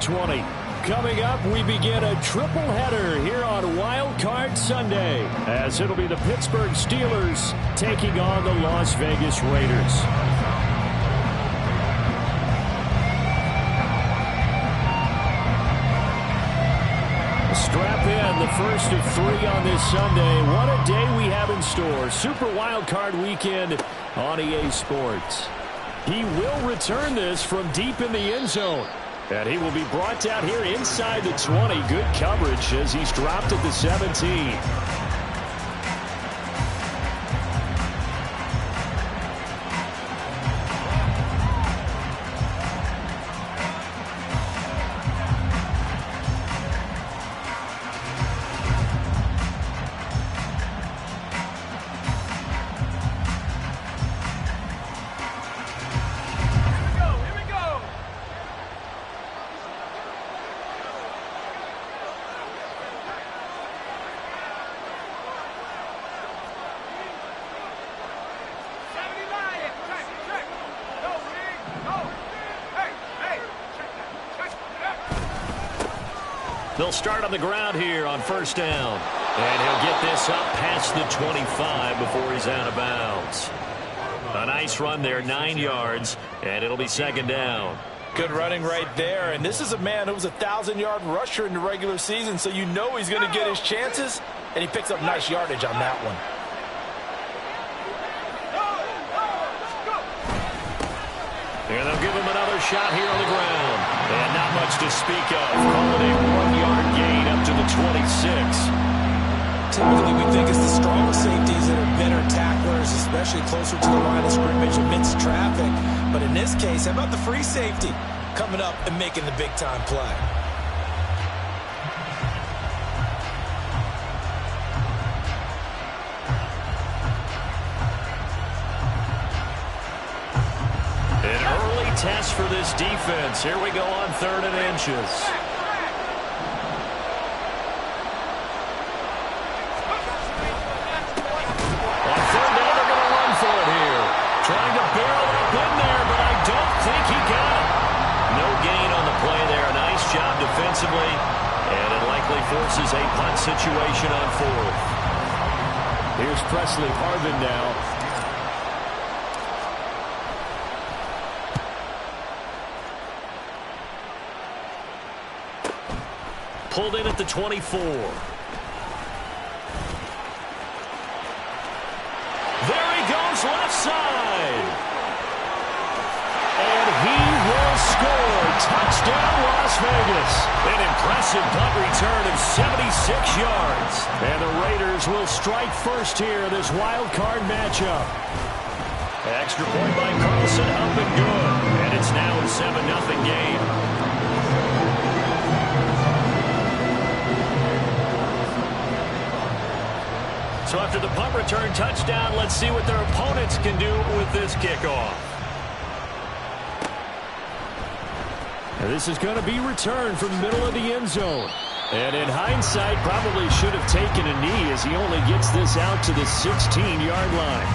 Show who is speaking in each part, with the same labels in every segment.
Speaker 1: 20. Coming up, we begin a triple header here on Wildcard Sunday, as it'll be the Pittsburgh Steelers taking on the Las Vegas Raiders. Strap in, the first of 3 on this Sunday. What a day we have in store. Super Wildcard Weekend on EA Sports. He will return this from deep in the end zone. And he will be brought down here inside the 20. Good coverage as he's dropped at the 17. They'll start on the ground here on first down. And he'll get this up past the 25 before he's out of bounds. A nice run there, 9 yards, and it'll be second down.
Speaker 2: Good running right there. And this is a man who was a 1,000-yard rusher in the regular season, so you know he's going to get his chances, and he picks up nice yardage on that one.
Speaker 1: And they'll give him another shot here on the ground. And not much to speak of. Call it a 1-yard gain up to the 26.
Speaker 3: Typically, we think it's the stronger safeties that are better tacklers, especially closer to the line of scrimmage amidst traffic. But in this case, how about the free safety coming up and making the big-time play?
Speaker 1: Test for this defense. Here we go on 3rd and inches. On 3rd down, they're going to run for it here. Trying to barrel up in there, but I don't think he got it. No gain on the play there. Nice job defensively, and it likely forces a punt situation on 4th. Here's Presley Harvin now. Pulled in at the 24. There he goes, left side. And he will score. Touchdown, Las Vegas. An impressive punt return of 76 yards. And the Raiders will strike first here in this wild card matchup. Extra point by Carlson, up and good. And it's now a 7-0 game. So after the punt return touchdown, let's see what their opponents can do with this kickoff. And this is going to be returned from the middle of the end zone. And in hindsight, probably should have taken a knee as he only gets this out to the 16-yard line.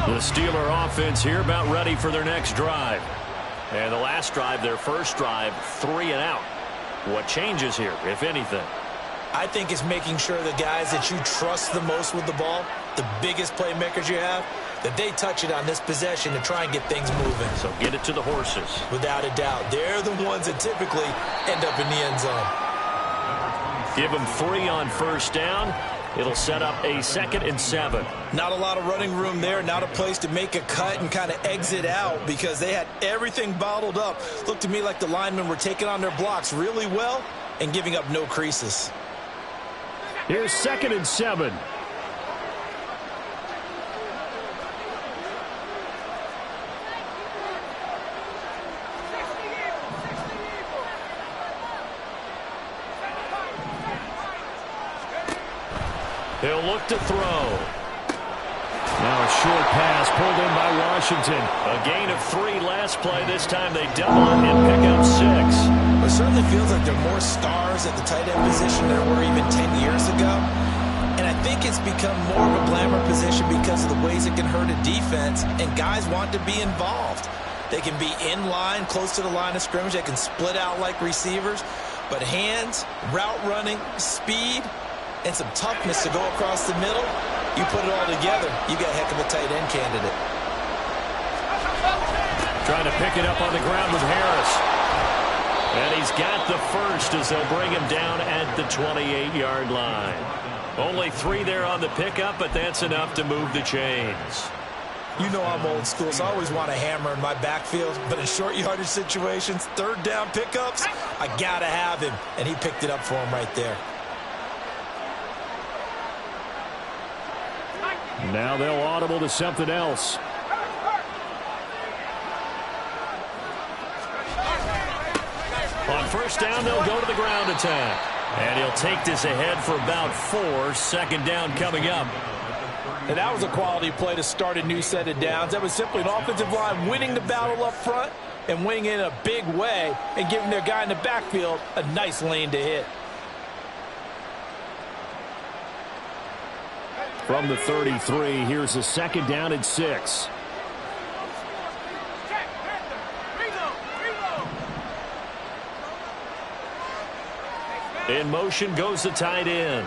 Speaker 1: The Steeler offense here about ready for their next drive. And the last drive, their first drive, 3 and out. What changes here, if anything?
Speaker 3: I think it's making sure the guys that you trust the most with the ball, the biggest playmakers you have, that they touch it on this possession to try and get things moving.
Speaker 1: So get it to the horses.
Speaker 3: Without a doubt. They're the ones that typically end up in the end zone.
Speaker 1: Give them 3 on first down. It'll set up a 2nd and 7.
Speaker 3: Not a lot of running room there. Not a place to make a cut and kind of exit out because they had everything bottled up. Looked to me like the linemen were taking on their blocks really well and giving up no creases.
Speaker 1: Here's 2nd and 7. He'll look to throw. Now a short pass pulled in by Washington. A gain of 3 last play. This time they double it and pick up 6.
Speaker 3: It certainly feels like there are more stars at the tight end position than there were even 10 years can hurt a defense, and guys want to be involved. They can be in line, close to the line of scrimmage. They can split out like receivers. But hands, route running, speed, and some toughness to go across the middle, you put it all together, you got a heck of a tight end candidate.
Speaker 1: Trying to pick it up on the ground with Harris. And he's got the first as they'll bring him down at the 28-yard line. Only 3 there on the pickup, but that's enough to move the chains.
Speaker 3: You know I'm old school, so I always want a hammer in my backfield. But in short yardage situations, third down pickups, I got to have him. And he picked it up for him right there.
Speaker 1: Now they'll audible to something else. On first down, they'll go to the ground attack. And he'll take this ahead for about 4. Second down coming up.
Speaker 2: And that was a quality play to start a new set of downs. That was simply an offensive line winning the battle up front and winning in a big way and giving their guy in the backfield a nice lane to hit.
Speaker 1: From the 33, here's a second down at 6. In motion goes the tight end.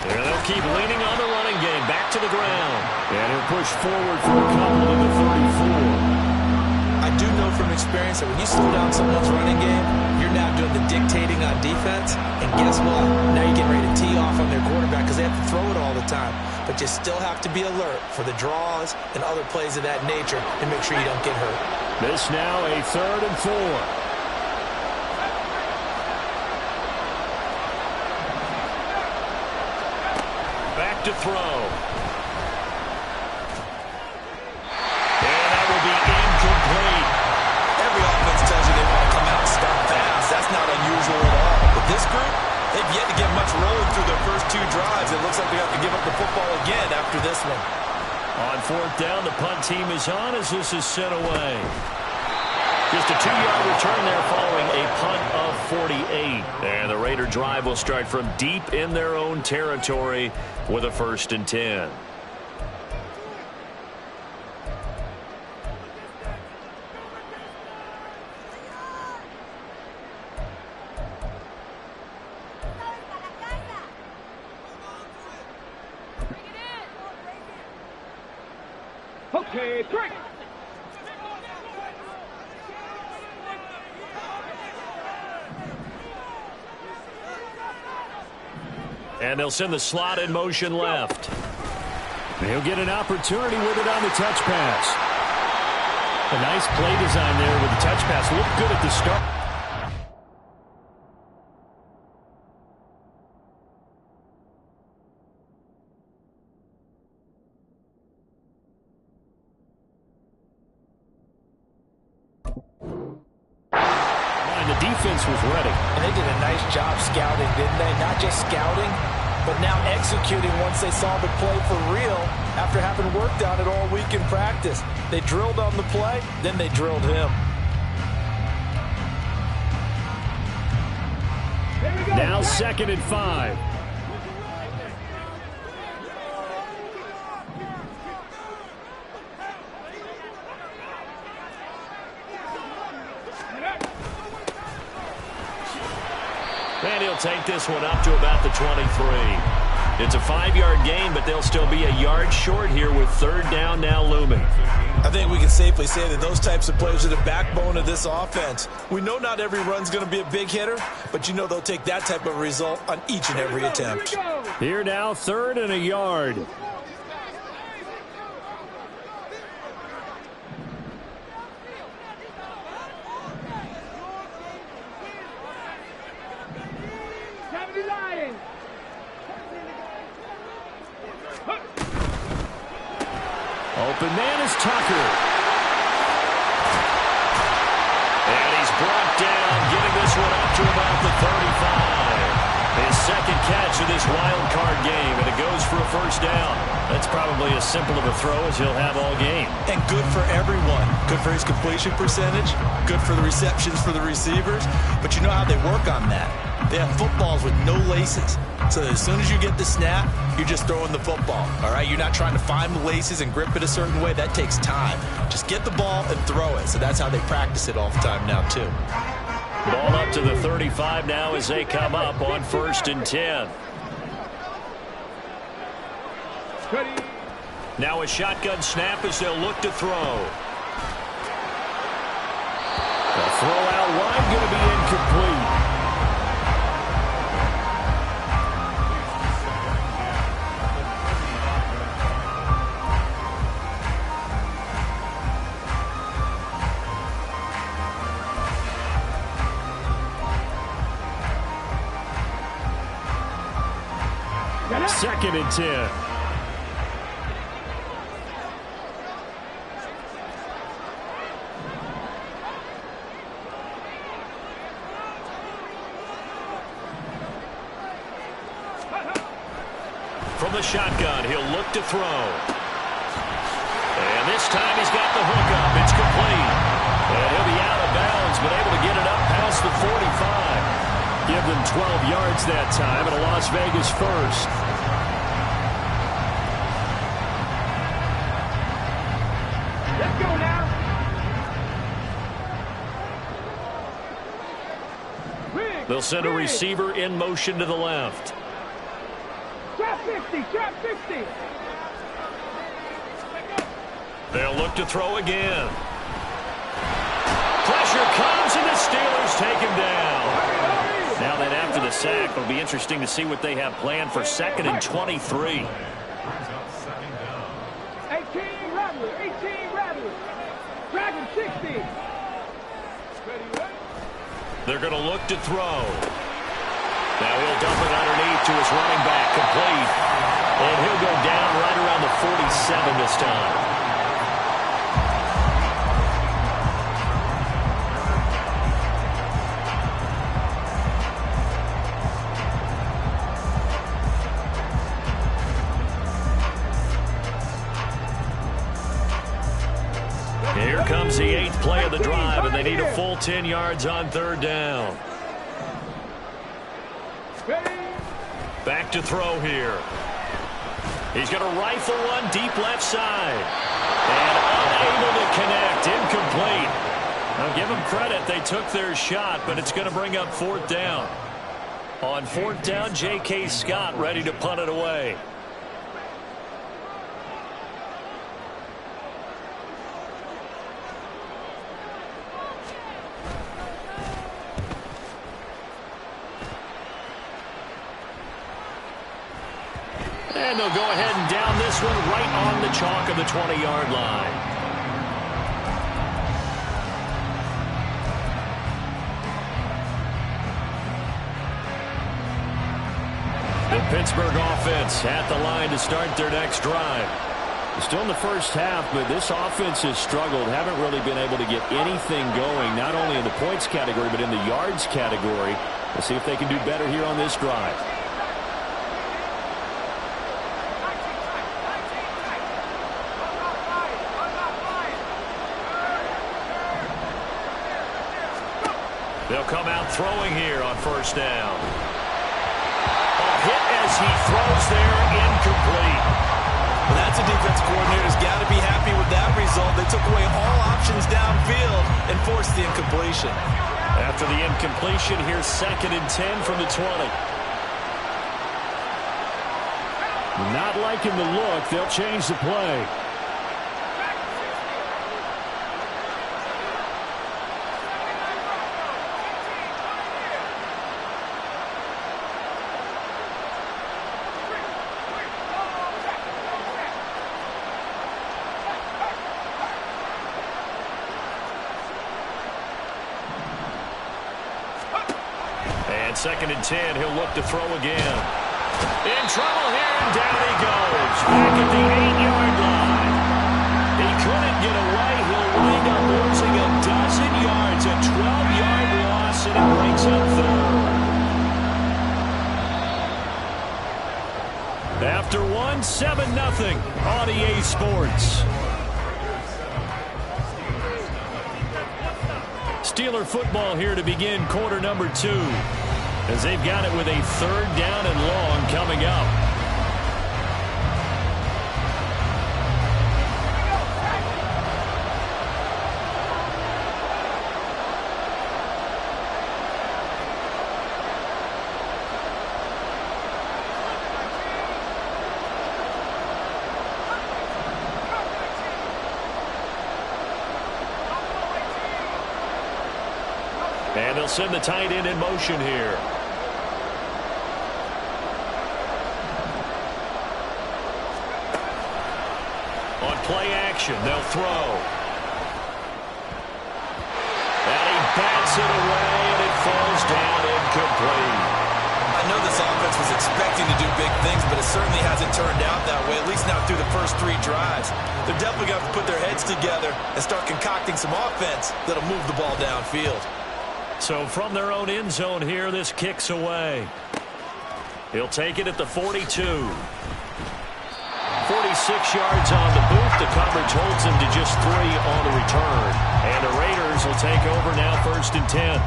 Speaker 1: There they'll keep leaning on the running game. Back to the ground. And he'll push forward for a couple to the 34.
Speaker 3: I do know from experience that when you slow down someone's running game, you're now doing the dictating on defense. And guess what? Now you're getting ready to tee off on their quarterback because they have to throw it all the time. But you still have to be alert for the draws and other plays of that nature and make sure you don't get hurt.
Speaker 1: This now a 3rd and 4. Back to throw. And that will be incomplete.
Speaker 3: Every offense tells you they want to come out and start fast. That's not unusual at all. But this group, they've yet to get much rolling through their first 2 drives. It looks like they have to give up the football again after this one.
Speaker 1: On 4th down, the punt team is on as this is sent away. Just a 2-yard return there following a punt of 48. And the Raider drive will start from deep in their own territory with a 1st and 10.
Speaker 4: Okay, 3.
Speaker 1: And they'll send the slot in motion left. He'll get an opportunity with it on the touch pass. A nice play design there with the touch pass. Looked good at the start. And the defense was ready.
Speaker 2: And they did a nice job scouting, didn't they? Not just scouting, but now executing once they saw the play for real after having worked on it all week in practice. They drilled on the play, then they drilled him.
Speaker 1: Now 2nd and 5. And he'll take this one up to about the 23. It's a 5-yard gain, but they'll still be a yard short here with 3rd down now looming.
Speaker 3: I think we can safely say that those types of plays are the backbone of this offense. We know not every run's going to be a big hitter, but you know they'll take that type of result on each and every attempt.
Speaker 1: Here now, 3rd and a yard. Open man is Tucker. And he's brought down, getting this one up to about the 35. His 2nd catch of this wild card game, and it goes for a 1st down. That's probably as simple of a throw as he'll have all game.
Speaker 3: And good for everyone. Good for his completion percentage. Good for the receptions for the receivers. But you know how they work on that. They have footballs with no laces. So as soon as you get the snap, you're just throwing the football, all right? You're not trying to find the laces and grip it a certain way. That takes time. Just get the ball and throw it. So that's how they practice it all the time now, too.
Speaker 1: Ball up to the 35 now as they come up on 1st and 10. Now a shotgun snap as they'll look to throw. The throw out wide going to be incomplete. Second and 10. From the shotgun, he'll look to throw. And this time he's got the hook up. It's complete. And he'll be out of bounds, but able to get it up past the 45. Give them 12 yards that time, and a Las Vegas first.
Speaker 4: Let's go now.
Speaker 1: They'll send a receiver in motion to the left.
Speaker 4: Trap 50, trap 50.
Speaker 1: They'll look to throw again. Pressure comes, and the Steelers take him down. Now that after the sack, it'll be interesting to see what they have planned for 2nd and 23.
Speaker 4: 18 Rattler, 18 Rattler. Dragon 60.
Speaker 1: They're going to look to throw. Now he'll dump it underneath to his running back, complete. And he'll go down right around the 47 this time. Here comes the 8th play of the drive, and they need a full 10 yards on 3rd down. Back to throw here. He's going to rifle one deep left side. And unable to connect. Incomplete. Now give them credit. They took their shot, but it's going to bring up 4th down. On 4th down, J.K. Scott ready to punt it away. And they'll go ahead and down this one right on the chalk of the 20-yard line. The Pittsburgh offense at the line to start their next drive. Still in the first half, but this offense has struggled. Haven't really been able to get anything going, not only in the points category, but in the yards category. We'll see if they can do better here on this drive. They'll come out throwing here on 1st down. A hit as he throws there, incomplete.
Speaker 3: Well, that's a defense coordinator's got to be happy with that result. They took away all options downfield and forced the incompletion.
Speaker 1: After the incompletion, here's 2nd and 10 from the 20. Not liking the look. They'll change the play. And 2nd and 10, he'll look to throw again. In trouble here, and down he goes. Back at the 8-yard line. He couldn't get away. He'll wind up losing a dozen yards. A 12-yard loss, and it brings up 3rd. After one, 7-0 on EA Sports. Steeler football here to begin quarter number 2. as they've got it with a 3rd down and long coming up. And they'll send the tight end in motion here. On play action, they'll throw. And he bats it away, and it falls down incomplete.
Speaker 3: I know this offense was expecting to do big things, but it certainly hasn't turned out that way, at least not through the first 3 drives. They're definitely going to have to put their heads together and start concocting some offense that'll move the ball downfield.
Speaker 1: So from their own end zone here, this kicks away. He'll take it at the 42. 46 yards on the boot. The coverage holds him to just 3 on the return. And the Raiders will take over now, 1st and 10.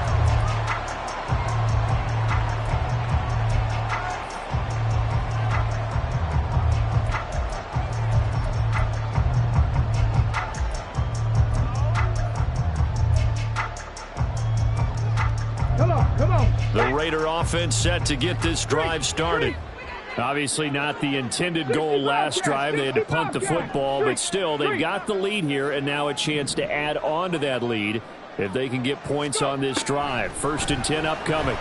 Speaker 1: The Raider offense set to get this drive started. Obviously not the intended goal last drive. They had to punt the football, but still they've got the lead here, and now a chance to add on to that lead if they can get points on this drive. 1st and 10 upcoming.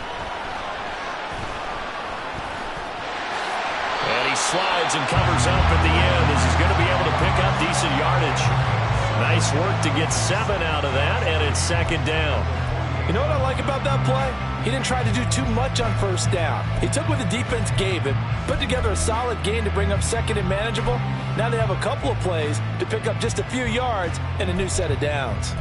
Speaker 1: And he slides and covers up at the end as he's going to be able to pick up decent yardage. Nice work to get 7 out of that, and it's 2nd down.
Speaker 2: You know what I like about that play? He didn't try to do too much on 1st down. He took what the defense gave him, put together a solid gain to bring up 2nd and manageable. Now they have a couple of plays to pick up just a few yards and a new set of downs.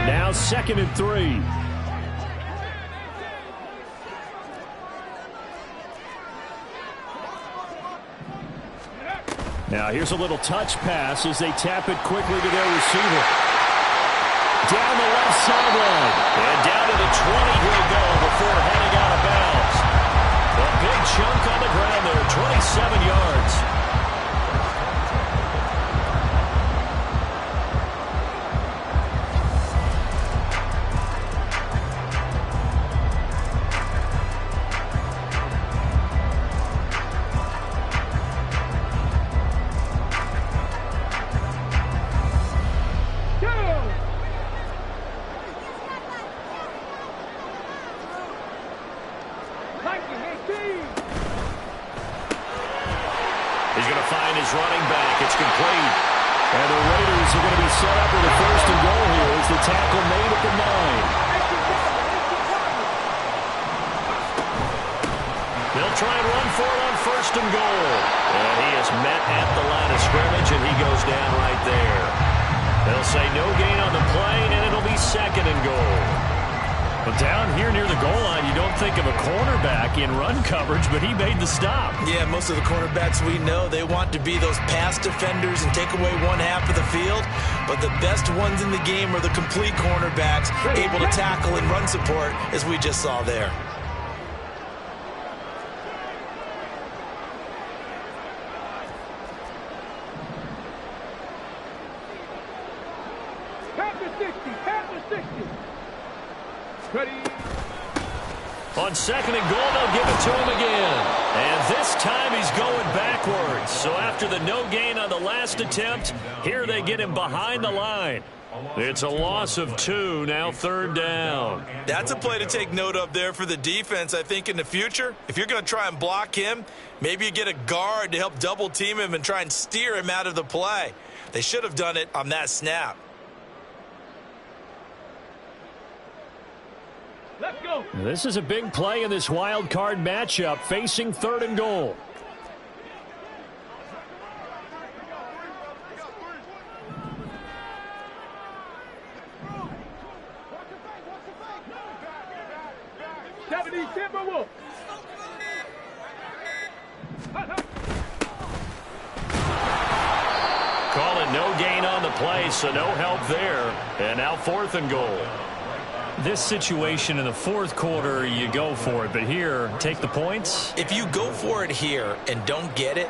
Speaker 1: Now 2nd and 3. Now here's a little touch pass as they tap it quickly to their receiver. Down the left sideline. And down to the 20 he'll go before heading out of bounds. A big chunk on the ground there, 27 yards. He's going to find his running back. It's complete. And the Raiders are going to be set up with a 1st and goal here as the tackle made at the 9. They'll try and run for it on 1st and goal. And he is met at the line of scrimmage, and he goes down right there. They'll say no gain on the play, and it'll be 2nd and goal. But down here near the goal line, you don't think of a cornerback in run coverage, but he made the stop.
Speaker 3: Yeah, most of the cornerbacks we know, they want to be those pass defenders and take away one half of the field. But the best ones in the game are the complete cornerbacks, able to tackle and run support, as we just saw there.
Speaker 1: On 2nd and goal, they'll give it to him again. And this time he's going backwards. So after the no gain on the last attempt, here they get him behind the line. It's a loss of 2, now 3rd down.
Speaker 3: That's a play to take note of there for the defense, I think, in the future. If you're going to try and block him, maybe you get a guard to help double team him and try and steer him out of the play. They should have done it on that snap.
Speaker 4: Let's go.
Speaker 1: This is a big play in this wild card matchup, facing 3rd and goal. Call it no gain on the play, so no help there. And now 4th and goal.
Speaker 5: This situation in the 4th quarter, you go for it. But here, take the points.
Speaker 3: If you go for it here and don't get it,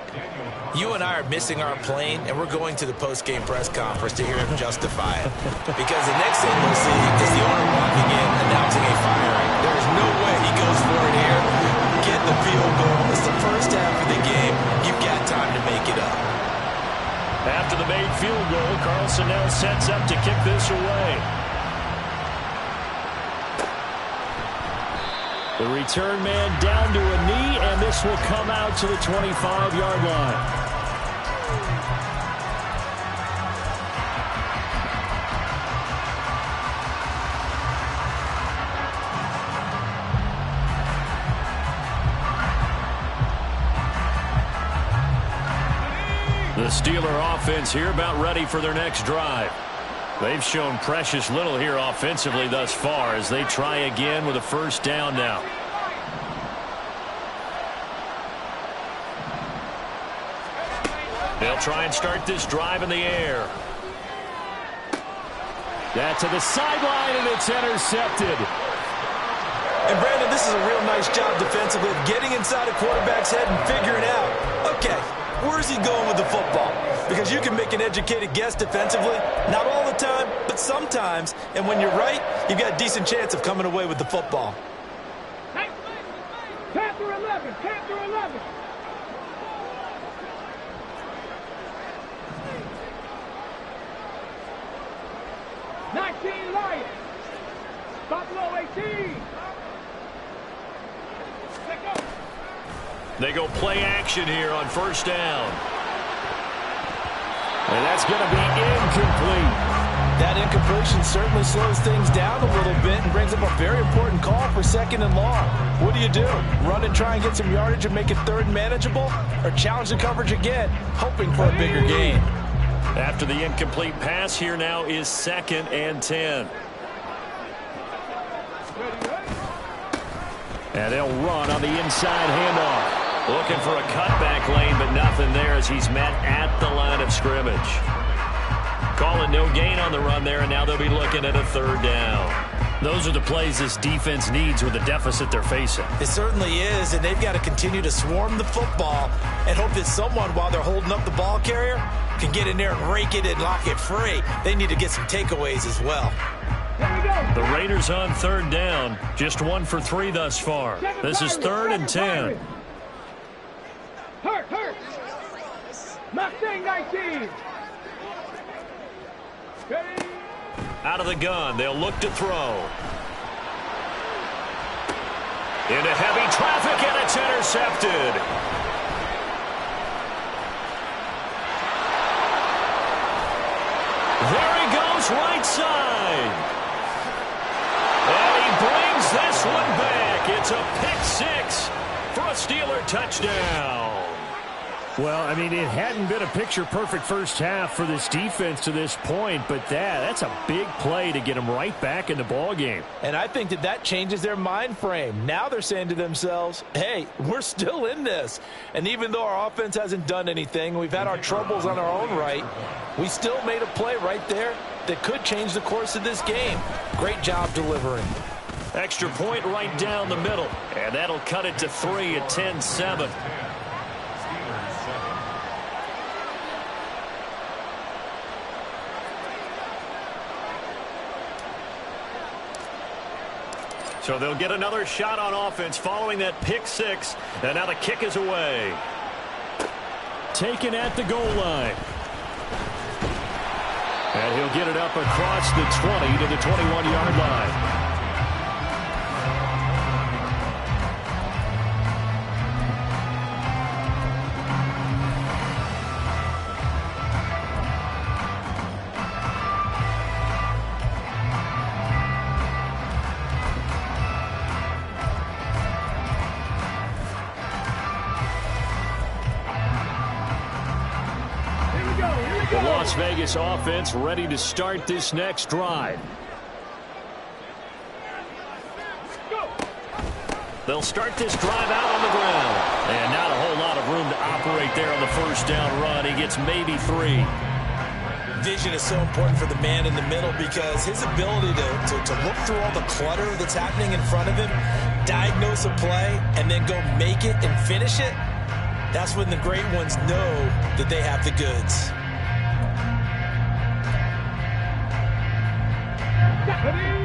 Speaker 3: you and I are missing our plane, and we're going to the post-game press conference to hear him justify it. Because the next thing we'll see is the owner walking in, announcing a firing. There is no way he goes for it here. Get the field goal. It's the first half of the game. You've got time to make it up.
Speaker 1: After the made field goal, Carlson now sets up to kick this away. The return man down to a knee, and this will come out to the 25-yard line. The Steeler offense here about ready for their next drive. They've shown precious little here offensively thus far as they try again with a first down now. They'll try and start this drive in the air. That to the sideline, and it's intercepted.
Speaker 2: And Brandon, this is a real nice job defensively of getting inside a quarterback's head and figuring out, okay, where's he going with the football? Because you can make an educated guess defensively, not all the time, but sometimes. And when you're right, you've got a decent chance of coming away with the football.
Speaker 4: Panther 11, Panther 11. Lions. Buffalo 18.
Speaker 1: They go play action here on first down. And that's going to be incomplete.
Speaker 2: That incompletion certainly slows things down a little bit and brings up a very important call for 2nd and long. What do? Run and try and get some yardage and make it 3rd and manageable? Or challenge the coverage again, hoping for a bigger gain?
Speaker 1: After the incomplete pass, here now is 2nd and 10. And they'll run on the inside handoff. Looking for a cutback lane, but nothing there as he's met at the line of scrimmage. Calling no gain on the run there, and now they'll be looking at a 3rd down.
Speaker 5: Those are the plays this defense needs with the deficit they're facing.
Speaker 2: It certainly is, and they've got to continue to swarm the football and hope that someone, while they're holding up the ball carrier, can get in there and rake it and lock it free. They need to get some takeaways as well.
Speaker 1: The Raiders on 3rd down. Just 1 for 3 thus far. This is 3rd and 10.
Speaker 4: Hurt. Mustang 19.
Speaker 1: Out of the gun, they'll look to throw. Into heavy traffic, and it's intercepted. There he goes, right side. And he brings this one back. It's a pick-6 for a Steeler touchdown.
Speaker 5: Well, I mean, it hadn't been a picture-perfect first half for this defense to this point, but that's a big play to get them right back in the ballgame.
Speaker 2: And I think that changes their mind frame. Now they're saying to themselves, hey, we're still in this. And even though our offense hasn't done anything, we've had our troubles on our own right, we still made a play right there that could change the course of this game. Great job delivering.
Speaker 1: Extra point right down the middle, and that'll cut it to 3 at 10-7. So they'll get another shot on offense following that pick-6, and now the kick is away.
Speaker 5: Taken at the goal line.
Speaker 1: And he'll get it up across the 20 to the 21-yard line. The Las Vegas offense ready to start this next drive. They'll start this drive out on the ground. And not a whole lot of room to operate there on the first down run. He gets maybe 3.
Speaker 3: vision is so important for the man in the middle because his ability to look through all the clutter that's happening in front of him, diagnose a play, and then go make it and finish it, that's when the great ones know that they have the goods.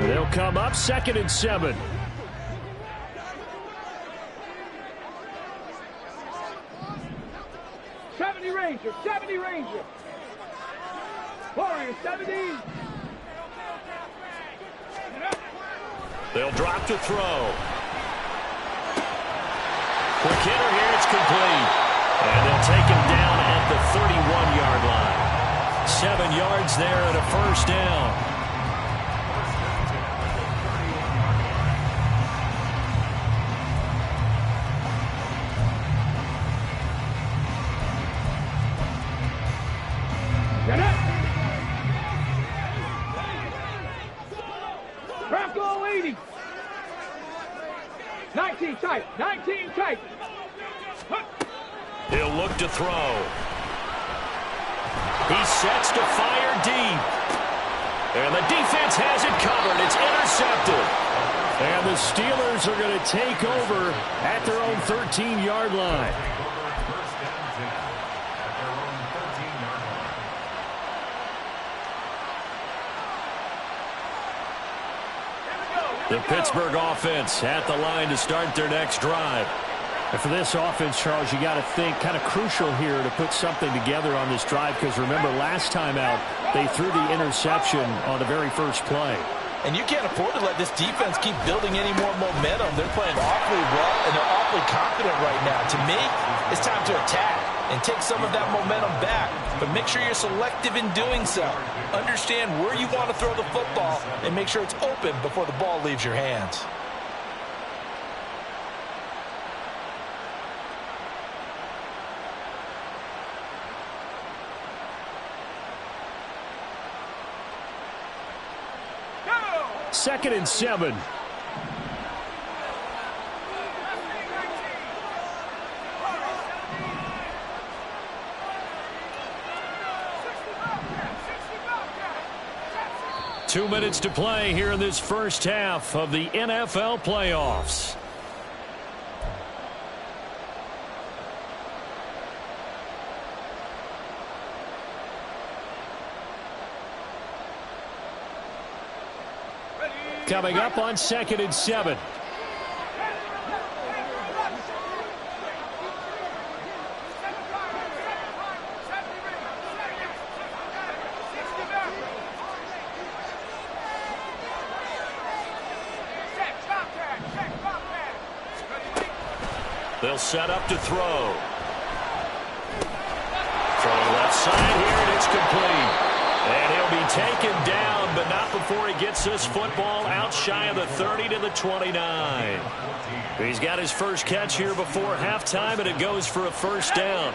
Speaker 5: They'll come up 2nd and 7.
Speaker 4: Ranger, 70 Ranger. Warrior, 70.
Speaker 1: They'll drop to throw. Quick hitter here, it's complete. And they'll take him down at the 31-yard line. 7 yards there and a first down.
Speaker 4: Bronco 80. 19 tight. 19 tight.
Speaker 1: He'll look to throw. He sets to fire deep. And the defense has it covered. It's intercepted.
Speaker 5: And the Steelers are going to take over at their own 13-yard line.
Speaker 1: The Pittsburgh offense at the line to start their next drive.
Speaker 5: And for this offense, Charles, you got to think kind of crucial here to put something together on this drive because remember last time out they threw the interception on the very first play.
Speaker 2: And you can't afford to let this defense keep building any more momentum. They're playing awfully well and they're awfully confident right now. To me, it's time to attack and take some of that momentum back. But make sure you're selective in doing so. Understand where you want to throw the football and make sure it's open before the ball leaves your hands.
Speaker 5: Second and 7.
Speaker 1: Two minutes to play here in this first half of the NFL playoffs.
Speaker 5: Coming up on 2nd and 7.
Speaker 1: They'll set up to throw. Throwing left side here, and it's complete. And he'll be taken down, but not before he gets this football out shy of the 30 to the 29. He's got his first catch here before halftime, and it goes for a first down.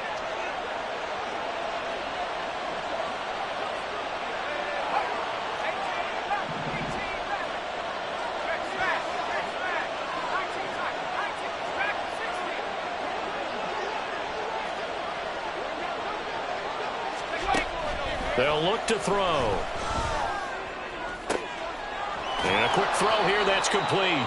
Speaker 1: They'll look to throw. And a quick throw here, that's complete.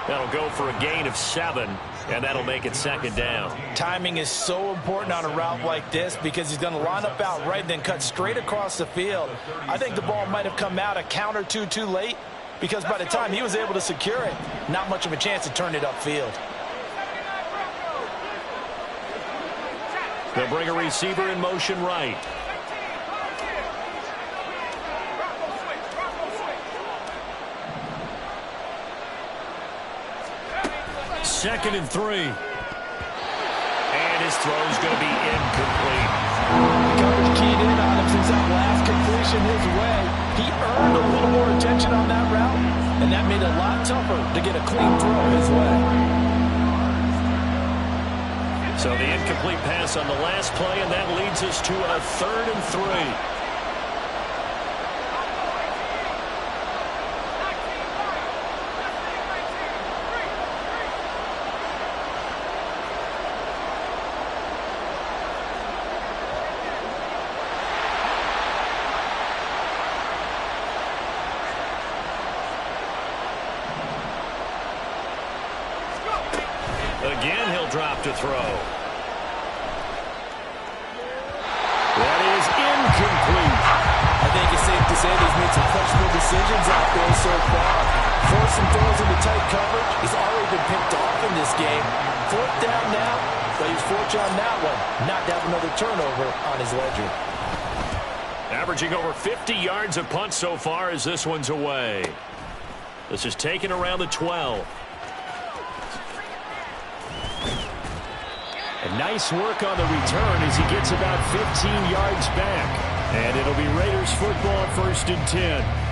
Speaker 1: That'll go for a gain of 7, and that'll make it second down.
Speaker 2: Timing is so important on a route like this because he's going to line up out right and then cut straight across the field. I think the ball might have come out a count or two too late because by the time he was able to secure it, not much of a chance to turn it upfield.
Speaker 1: They'll bring a receiver in motion right. Second and 3. And his throw's going to be incomplete.
Speaker 2: Coverage keyed in on him since that last completion his way. He earned a little more attention on that route, and that made it a lot tougher to get a clean throw his way.
Speaker 1: So the incomplete pass on the last play, and that leads us to a 3rd and 3. drop to throw. That is incomplete.
Speaker 2: I think it's safe to say he's made some questionable decisions out there so far. Forcing throws into tight coverage. He's already been picked off in this game. 4th down now, but he's fortunate on that one not to have another turnover on his ledger.
Speaker 1: Averaging over 50 yards a punt so far as this one's away. This is taken around the 12.
Speaker 5: And nice work on the return as he gets about 15 yards back. And it'll be Raiders football, 1st and 10.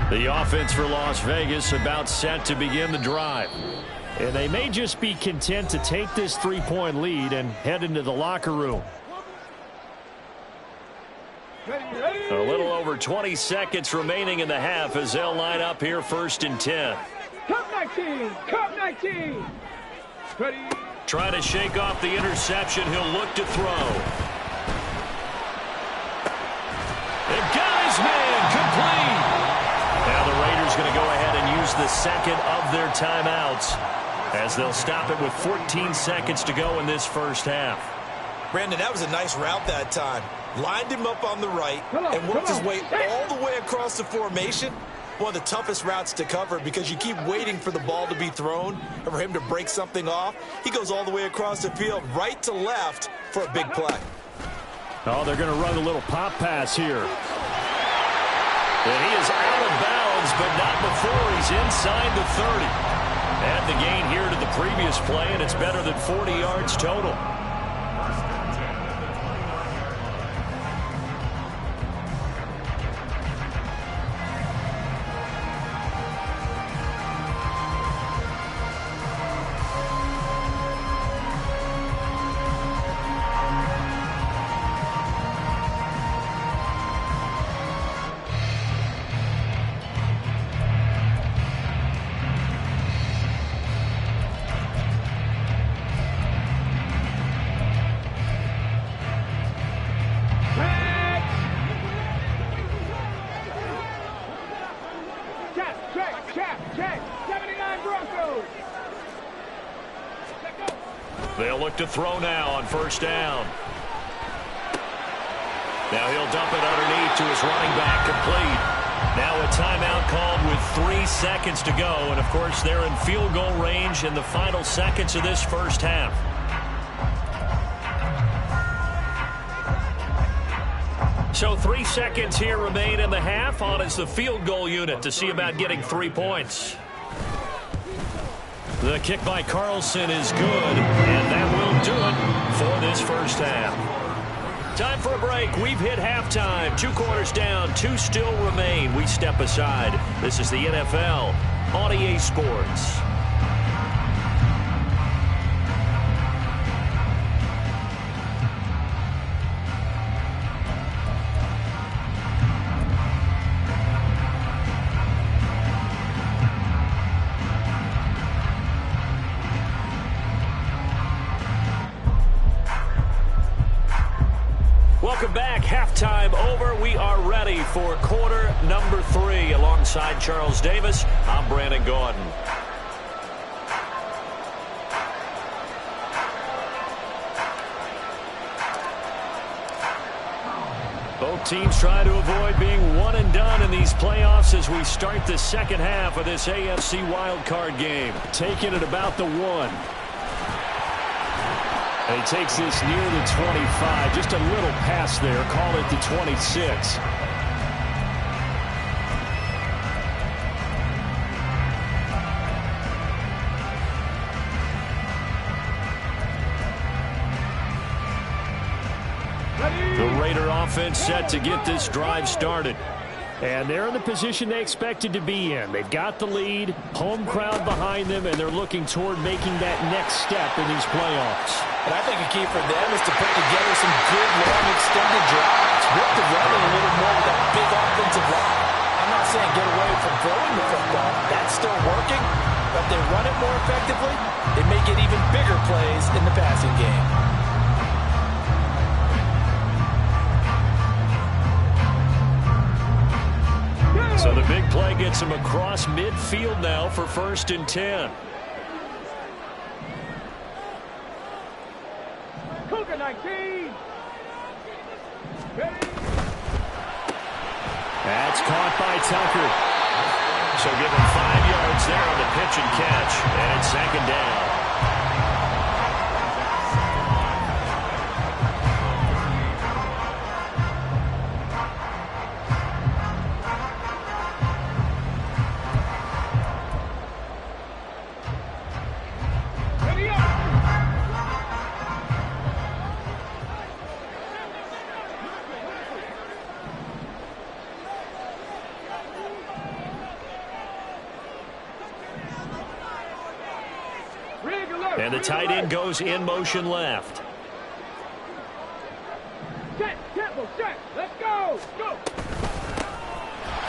Speaker 5: The offense for Las Vegas about set to begin the drive. And they may just be content to take this 3-point lead and head into the locker room.
Speaker 1: A little over 20 seconds remaining in the half as they'll line up here 1st and 10.
Speaker 4: Cup 19! Cup 19! Ready?
Speaker 1: Trying to shake off the interception. He'll look to throw. And got his man complete. Now the Raiders going to go ahead and use the second of their timeouts as they'll stop it with 14 seconds to go in this 1st half.
Speaker 3: Brandon, that was a nice route that time. Lined him up on the right and worked his way all the way across the formation. One of the toughest routes to cover because you keep waiting for the ball to be thrown or for him to break something off. He goes all the way across the field, right to left for a big play.
Speaker 5: Oh, they're going to run a little pop pass here.
Speaker 1: And he is out of bounds, but not before he's inside the 30. Add the gain here to the previous play, and it's better than 40 yards total. They'll look to throw now on 1st down. Now he'll dump it underneath to his running back, complete. Now a timeout called with 3 seconds to go. And, of course, they're in field goal range in the final seconds of this 1st half. So 3 seconds here remain in the half. On is the field goal unit to see about getting 3 points. The kick by Carlson is good, and that will do it for this 1st half. Time for a break. We've hit halftime. 2 quarters down, 2 still remain. We step aside. This is the NFL on EA Sports. Welcome back. Halftime over. We are ready for quarter number 3. Alongside Charles Davis, I'm Brandon Gordon. Both teams try to avoid being one and done in these playoffs as we start the 2nd half of this AFC Wildcard game. Taking it about the 1. And he takes this near the 25. Just a little pass there. Call it the 26.
Speaker 4: Ready?
Speaker 1: offense set to get this drive started.
Speaker 5: And they're in the position they expected to be in. They've got the lead, home crowd behind them, and they're looking toward making that next step in these playoffs.
Speaker 2: And I think a key for them is to put together some good, long, extended drives. Work the running a little more with that big offensive line. I'm not saying get away from throwing the football. That's still working. But if they run it more effectively, they may get even bigger plays in the passing game.
Speaker 1: So the big play gets him across midfield now for 1st and 10.
Speaker 4: Cougar 19.
Speaker 1: That's caught by Tucker. So give him 5 yards there on the pitch and catch. And it's 2nd down. And the tight end goes in motion left.
Speaker 4: Set, tempo, set. Let's go. Go.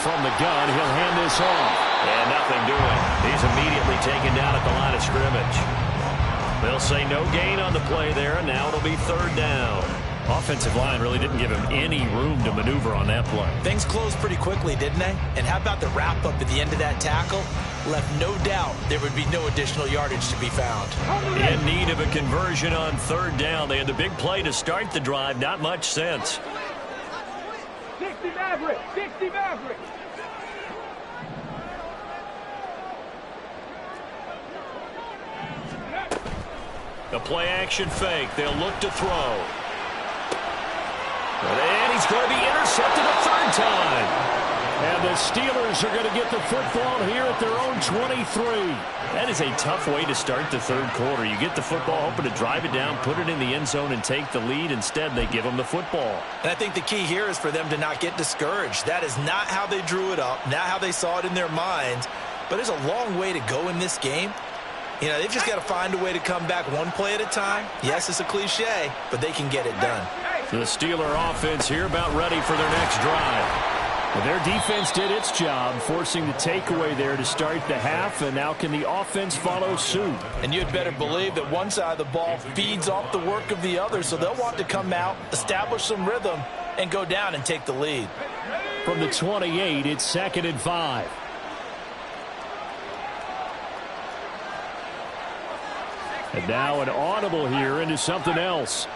Speaker 1: From the gun, he'll hand this off. And nothing doing. He's immediately taken down at the line of scrimmage. They'll say no gain on the play there, and now it'll be 3rd down. Offensive line really didn't give him any room to maneuver on that play.
Speaker 2: Things closed pretty quickly, didn't they? And how about the wrap-up at the end of that tackle? Left no doubt there would be no additional yardage to be found.
Speaker 1: In need of a conversion on 3rd down. They had the big play to start the drive. Not much sense.
Speaker 4: 60 Maverick. 60 Maverick.
Speaker 1: The play action fake. They'll look to throw. And he's going to be intercepted a 3rd time. And the Steelers are going to get the football here at their own 23. That is a tough way to start the 3rd quarter. You get the football, hoping to drive it down, put it in the end zone, and take the lead. Instead, they give them the football.
Speaker 2: And I think the key here is for them to not get discouraged. That is not how they drew it up, not how they saw it in their minds. But there's a long way to go in this game. You know, they've just got to find a way to come back one play at a time. Yes, it's a cliche, but they can get it done.
Speaker 1: The Steeler offense here about ready for their next drive. Well, their defense did its job, forcing the takeaway there to start the half, and now can the offense follow suit?
Speaker 2: And you'd better believe that one side of the ball feeds off the work of the other, so they'll want to come out, establish some rhythm, and go down and take the lead.
Speaker 5: From the 28, it's 2nd and 5. And now an audible here into something else.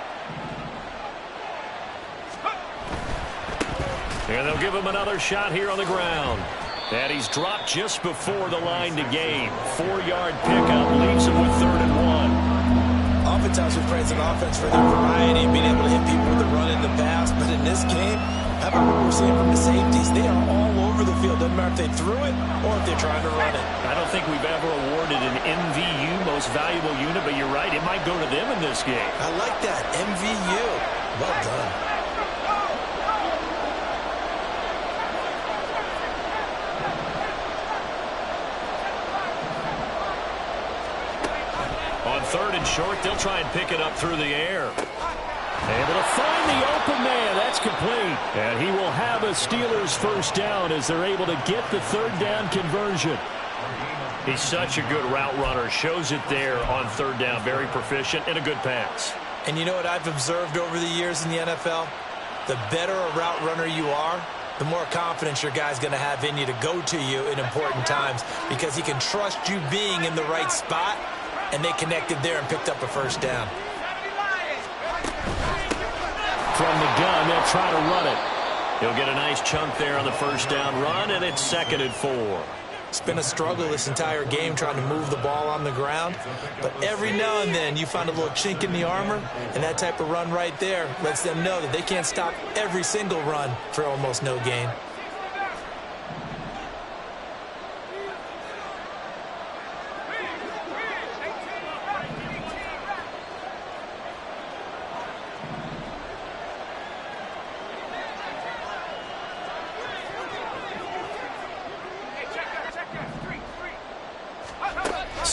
Speaker 1: And they'll give him another shot here on the ground. And he's dropped just before the line to gain. 4-yard pickup leaves him with 3rd and 1.
Speaker 2: Oftentimes we praise an offense for their variety, being able to hit people with the run in the pass. But in this game, how about what we're seeing from the safeties? They are all over the field. Doesn't matter if they threw it or if they're trying to run it.
Speaker 1: I don't think we've ever awarded an MVU, most valuable unit, but you're right, it might go to them in this game.
Speaker 2: I like that, MVU. Well done.
Speaker 1: On 3rd and short, they'll try and pick it up through the air. Able to find the open man. That's complete. And he will have a Steelers 1st down as they're able to get the 3rd down conversion. He's such a good route runner. Shows it there on 3rd down. Very proficient and a good pass.
Speaker 2: And you know what I've observed over the years in the NFL? The better a route runner you are, the more confidence your guy's going to have in you to go to you in important times, because he can trust you being in the right spot, and they connected there and picked up a 1st down.
Speaker 5: From the gun, they'll try to run it.
Speaker 1: He'll get a nice chunk there on the 1st down run, and it's 2nd and 4.
Speaker 2: It's been a struggle this entire game trying to move the ball on the ground. But every now and then you find a little chink in the armor, and that type of run right there lets them know that they can't stop every single run for almost no gain.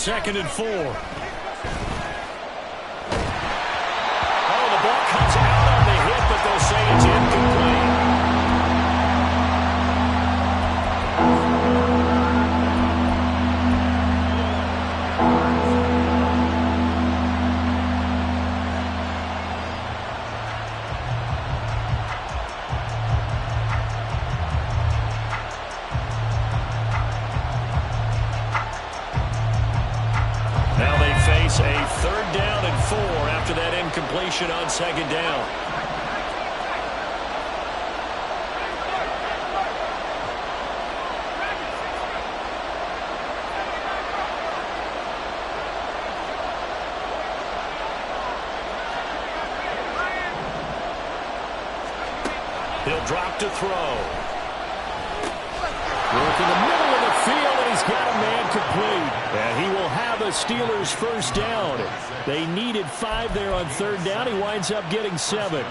Speaker 5: 2nd and 4. Oh, the ball comes out on the hit, but they'll say it's incomplete. Now they face a 3rd down and 4 after that incompletion on 2nd down. He'll drop to throw. Work in the middle of the field, and he's got a man complete. And he will have a Steelers 1st down. They needed 5 there on 3rd down. He winds up getting 7.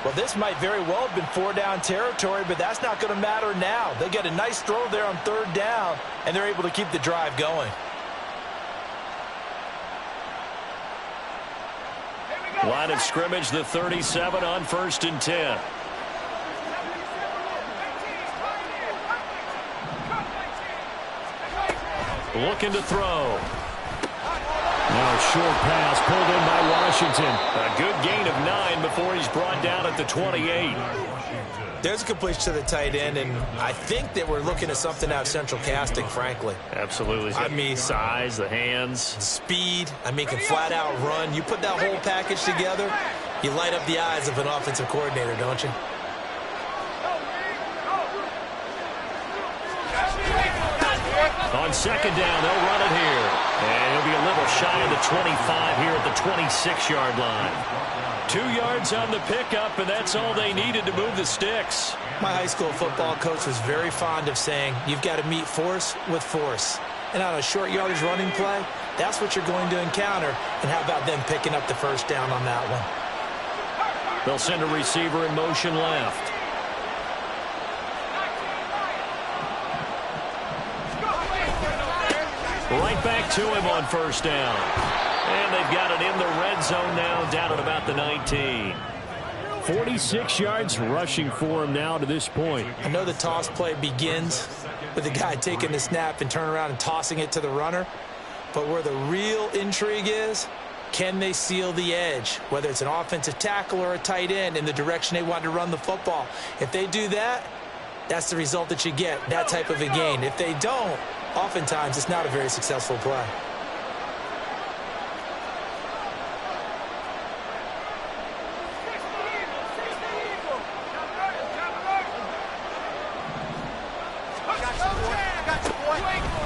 Speaker 2: Well, this might very well have been 4-down territory, but that's not going to matter now. They get a nice throw there on 3rd down, and they're able to keep the drive going.
Speaker 5: Line of scrimmage, the 37 on 1st and 10. Looking to throw. Now a short pass pulled in by Washington. A good gain of 9 before he's brought down at the 28.
Speaker 2: There's a completion to the tight end, and I think that we're looking at something out of central casting, frankly.
Speaker 5: Absolutely. I mean, size, the hands.
Speaker 2: Speed. I mean, can flat out run. You put that whole package together, you light up the eyes of an offensive coordinator, don't you?
Speaker 5: On 2nd down, they'll run it here. And he'll be a little shy of the 25 here at the 26-yard line. 2 yards on the pickup, and that's all they needed to move the sticks.
Speaker 2: My high school football coach was very fond of saying, you've got to meet force with force. And on a short yardage running play, that's what you're going to encounter. And how about them picking up the 1st down on that one?
Speaker 5: They'll send a receiver in motion left. Right back to him on 1st down. And they've got it in the red zone now, down at about the 19. 46 yards rushing for him now to this point.
Speaker 2: I know the toss play begins with the guy taking the snap and turning around and tossing it to the runner. But where the real intrigue is, can they seal the edge, whether it's an offensive tackle or a tight end, in the direction they want to run the football? If they do that, that's the result that you get, that type of a gain. If they don't, oftentimes it's not a very successful play.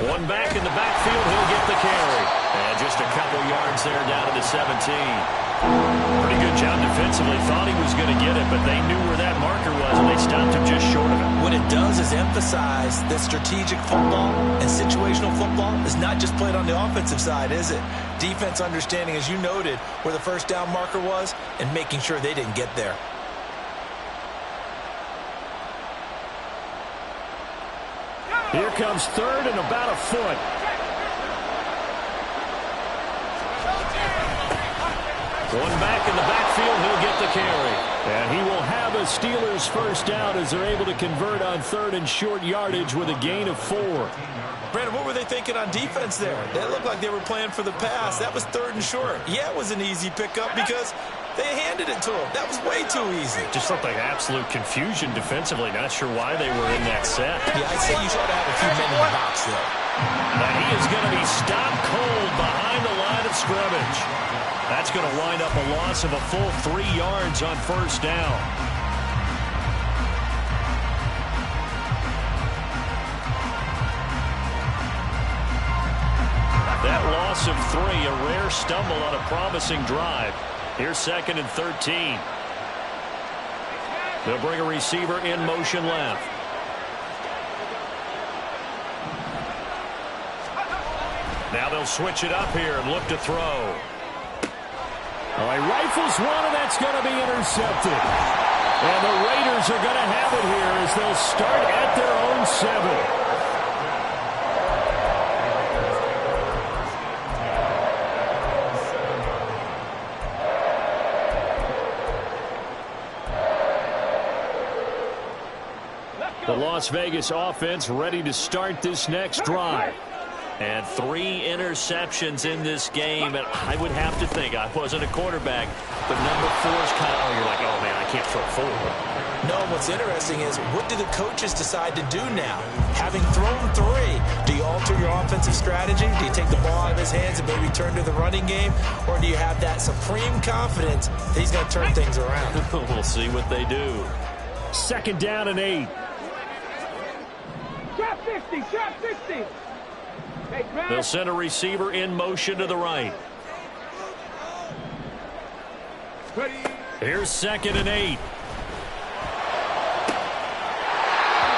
Speaker 5: One back in the backfield, he'll get the carry. And just a couple yards there down to the 17. Pretty good job defensively. Thought he was going to get it, but they knew where that marker was, and they stopped him just short of it.
Speaker 2: What it does is emphasize that strategic football and situational football is not just played on the offensive side, is it? Defense understanding, as you noted, where the 1st down marker was and making sure they didn't get there.
Speaker 5: Here comes 3rd and about a foot. One back in the backfield, he'll get the carry. And he will have a Steelers 1st down as they're able to convert on 3rd and short yardage with a gain of 4.
Speaker 2: Brandon, what were they thinking on defense there? They looked like they were playing for the pass. That was 3rd and short. Yeah, it was an easy pickup because they handed it to him. That was way too easy.
Speaker 5: Just looked like absolute confusion defensively. Not sure why they were in that set.
Speaker 2: Yeah, I'd say you ought to have a few men in the box there.
Speaker 5: And he is going to be stopped cold behind the line of scrimmage. That's going to wind up a loss of a full 3 yards on 1st down. That loss of 3, a rare stumble on a promising drive. Here's 2nd and 13. They'll bring a receiver in motion left. Now they'll switch it up here and look to throw. All right, rifles one, and that's going to be intercepted. And the Raiders are going to have it here as they'll start at their own 7.
Speaker 1: The Las Vegas offense ready to start this next drive.
Speaker 5: And 3 interceptions in this game. And I would have to think, I wasn't a quarterback, but number 4 is kind of, you're like, oh, man, I can't throw 4.
Speaker 2: No, what's interesting is, what do the coaches decide to do now? Having thrown 3, do you alter your offensive strategy? Do you take the ball out of his hands and maybe turn to the running game? Or do you have that supreme confidence that he's going to turn things around?
Speaker 5: We'll see what they do.
Speaker 1: 2nd down and 8.
Speaker 4: Trap 60, trap 60. Hey,
Speaker 5: They'll send a receiver in motion to the right. Here's 2nd and 8.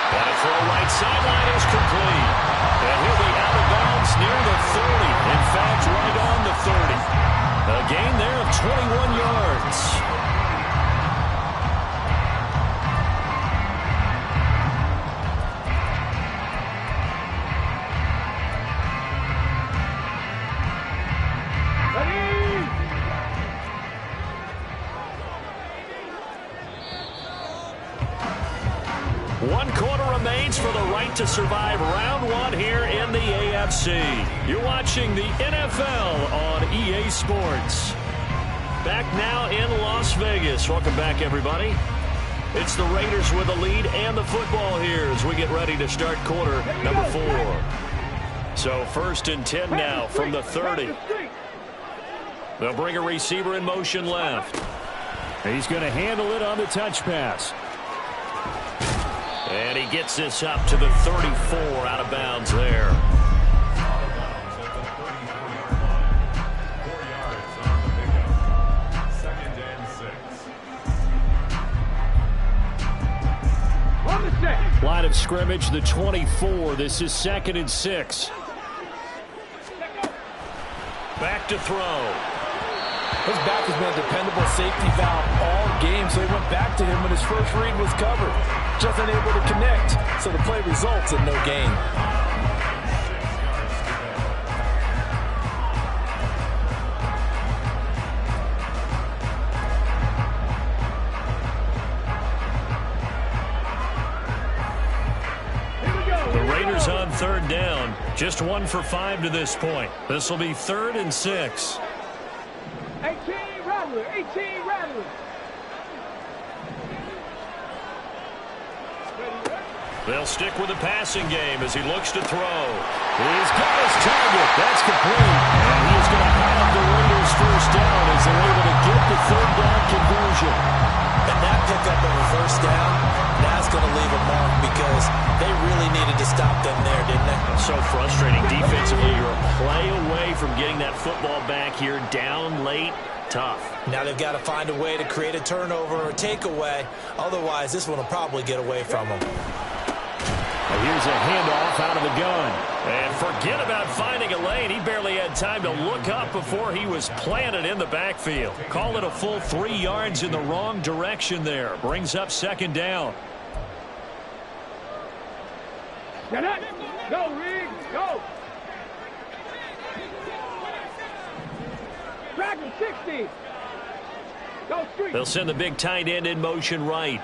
Speaker 5: That throw right sideline is complete. And he'll be out of bounds near the 30. In fact, right on the 30. A gain there of 21 yards. For the right to survive round 1 here in the AFC. You're watching the NFL on EA Sports. Back now in Las Vegas. Welcome back, everybody. It's the Raiders with the lead and the football here as we get ready to start quarter number 4. So 1st and 10 now from the 30. They'll bring a receiver in motion left.
Speaker 1: He's going to handle it on the touch pass.
Speaker 5: And he gets this up to the 34, out of bounds there.
Speaker 1: Line of scrimmage, the 24. This is 2nd and 6.
Speaker 5: Back to throw.
Speaker 2: His back has been a dependable safety valve all game, so he went back to him when his first read was covered. Just unable to connect, so the play results in no gain.
Speaker 5: The Raiders on 3rd down. Just 1 for 5 to this point. This will be 3rd and 6.
Speaker 4: 18 Rattler, 18 Rattler.
Speaker 5: They'll stick with the passing game as he looks to throw. He's got his target. That's complete. And he is going to have the Raiders 1st down as they're able to get the 3rd down conversion.
Speaker 2: And that pickup of a 1st down, that's going to leave a mark because they really needed to stop them there, didn't they?
Speaker 5: So frustrating defensively. You're a play away from getting that football back here down late. Tough.
Speaker 2: Now they've got to find a way to create a turnover or takeaway. Otherwise, this one will probably get away from them.
Speaker 1: Here's a handoff out of the gun.
Speaker 5: And forget about finding a lane. He barely had time to look up before he was planted in the backfield. Call it a full 3 yards in the wrong direction there. Brings up 2nd down.
Speaker 4: Go, Reed, go. Drag him, 60. Go, street.
Speaker 5: They'll send the big tight end in motion right.